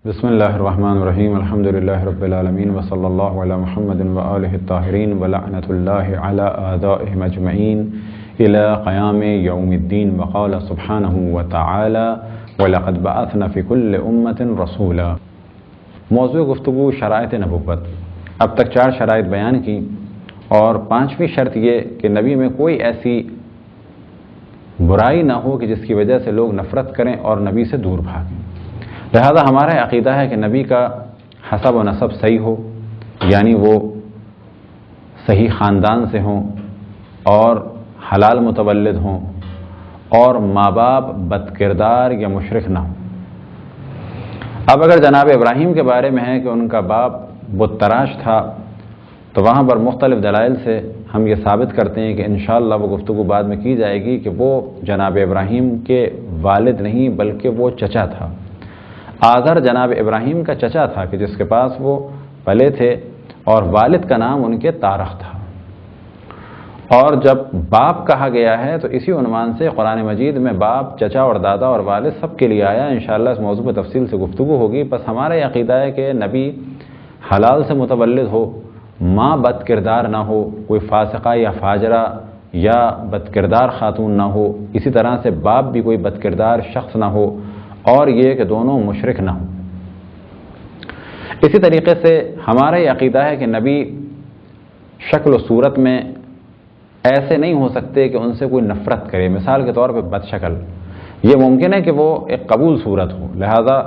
بسم اللہ الرحمن الرحیم الحمد للہ رب العالمین وصلی اللہ علی محمد وآلہ الطاہرین ولعنۃ اللہ علی اعدائہم اجمعین الی قیام یوم الدین وقال سبحانہ وتعالی وَلَقَدْ بَعَثْنَا فِي كُلِّ أُمَّةٍ رَسُولًا۔ موضوع گفتگو شرائط نبوت۔ اب تک 4 شرائط بیان کی اور 5ویں شرط یہ کہ نبی میں کوئی ایسی برائی نہ ہو کہ جس کی وجہ سے لوگ نفرت کریں اور نبی سے دور بھاگیں۔ لہذا ہمارا عقیدہ ہے کہ نبی کا حسب و نسب صحیح ہو، یعنی وہ صحیح خاندان سے ہوں اور حلال متولد ہوں اور ماں باپ بد کردار یا مشرک نہ ہوں۔ اب اگر جناب ابراہیم کے بارے میں ہے کہ ان کا باپ بت تراش تھا تو وہاں پر مختلف دلائل سے ہم یہ ثابت کرتے ہیں کہ انشاءاللہ وہ گفتگو بعد میں کی جائے گی کہ وہ جناب ابراہیم کے والد نہیں بلکہ وہ چچا تھا۔ آذر جناب ابراہیم کا چچا تھا کہ جس کے پاس وہ پلے تھے اور والد کا نام ان کے تارخ تھا۔ اور جب باپ کہا گیا ہے تو اسی عنوان سے قرآن مجید میں باپ، چچا اور دادا اور والد سب کے لیے آیا۔ انشاءاللہ اس موضوع پر تفصیل سے گفتگو ہوگی۔ بس ہمارا یہ عقیدہ ہے کہ نبی حلال سے متولد ہو، ماں بد کردار نہ ہو، کوئی فاسقہ یا فاجرہ یا بد کردار خاتون نہ ہو، اسی طرح سے باپ بھی کوئی بد کردار شخص نہ ہو، اور یہ کہ دونوں مشرک نہ ہوں۔ اسی طریقے سے ہمارا یہ عقیدہ ہے کہ نبی شکل و صورت میں ایسے نہیں ہو سکتے کہ ان سے کوئی نفرت کرے۔ مثال کے طور پہ بد شکل، یہ ممکن ہے کہ وہ ایک قبول صورت ہو۔ لہذا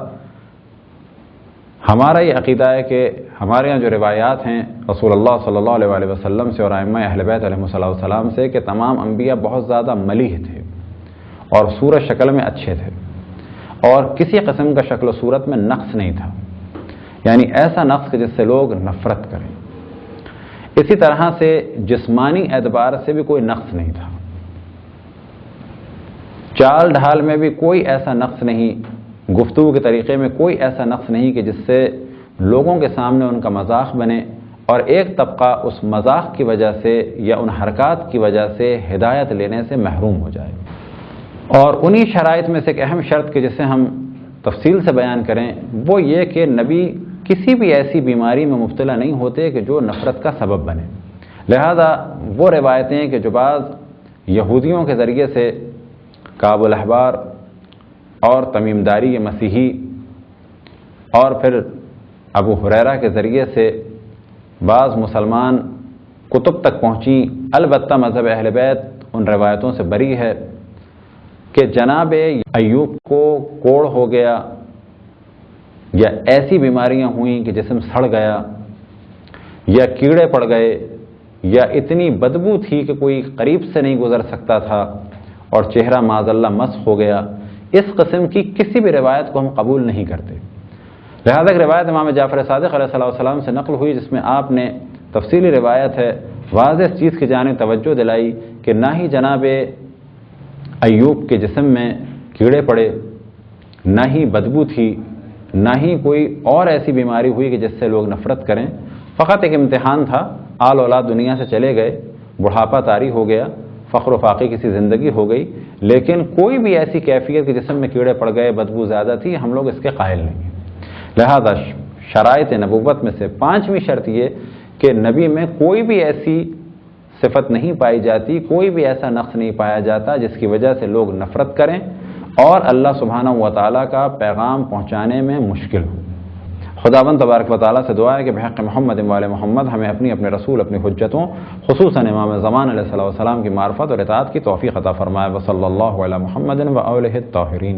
ہمارا یہ عقیدہ ہے کہ ہمارے یہاں جو روایات ہیں رسول اللہ صلی اللہ علیہ وسلم سے اور ائمہ اہل بیت علیہ السلام سے کہ تمام انبیاء بہت زیادہ ملیح تھے اور صورت شکل میں اچھے تھے اور کسی قسم کا شکل و صورت میں نقص نہیں تھا، یعنی ایسا نقص کہ جس سے لوگ نفرت کریں۔ اسی طرح سے جسمانی اعتبار سے بھی کوئی نقص نہیں تھا، چال ڈھال میں بھی کوئی ایسا نقص نہیں، گفتگو کے طریقے میں کوئی ایسا نقص نہیں کہ جس سے لوگوں کے سامنے ان کا مذاق بنے اور ایک طبقہ اس مذاق کی وجہ سے یا ان حرکات کی وجہ سے ہدایت لینے سے محروم ہو جائے۔ اور انہی شرائط میں سے ایک اہم شرط کہ جسے ہم تفصیل سے بیان کریں وہ یہ کہ نبی کسی بھی ایسی بیماری میں مبتلا نہیں ہوتے کہ جو نفرت کا سبب بنے۔ لہذا وہ روایتیں کہ جو بعض یہودیوں کے ذریعے سے کعب الاحبار اور تمیم داری مسیحی اور پھر ابو ہریرہ کے ذریعے سے بعض مسلمان کتب تک پہنچی، البتہ مذہب اہل بیت ان روایتوں سے بری ہے کہ جناب ایوب کو کوڑ ہو گیا یا ایسی بیماریاں ہوئیں کہ جسم سڑ گیا یا کیڑے پڑ گئے یا اتنی بدبو تھی کہ کوئی قریب سے نہیں گزر سکتا تھا اور چہرہ معاذ اللہ مسخ ہو گیا، اس قسم کی کسی بھی روایت کو ہم قبول نہیں کرتے۔ لہذا ایک روایت امام جعفر صادق علیہ السلام سے نقل ہوئی جس میں آپ نے تفصیلی روایت ہے واضح اس چیز کی جانب توجہ دلائی کہ نہ ہی جناب ایوب کے جسم میں کیڑے پڑے، نہ ہی بدبو تھی، نہ ہی کوئی اور ایسی بیماری ہوئی کہ جس سے لوگ نفرت کریں۔ فقط ایک امتحان تھا، آل اولاد دنیا سے چلے گئے، بڑھاپا طاری ہو گیا، فخر و فاقے کی سی زندگی ہو گئی، لیکن کوئی بھی ایسی کیفیت کہ جسم میں کیڑے پڑ گئے، بدبو زیادہ تھی، ہم لوگ اس کے قائل نہیں ہیں۔ لہذا شرائط نبوت میں سے 5ویں شرط یہ کہ نبی میں کوئی بھی ایسی صفت نہیں پائی جاتی، کوئی بھی ایسا نقص نہیں پایا جاتا جس کی وجہ سے لوگ نفرت کریں اور اللہ سبحانہ و تعالیٰ کا پیغام پہنچانے میں مشکل ہو۔ خداوند تبارک و تعالیٰ سے دعا ہے کہ بحق محمد وآل محمد ہمیں اپنے رسول، اپنی حجتوں، خصوصاً امام زمان علیہ السلام کی معرفت اور اطاعت کی توفیق عطا فرمائے۔ وصلی اللہ علی محمد وآلہ الطاہرین۔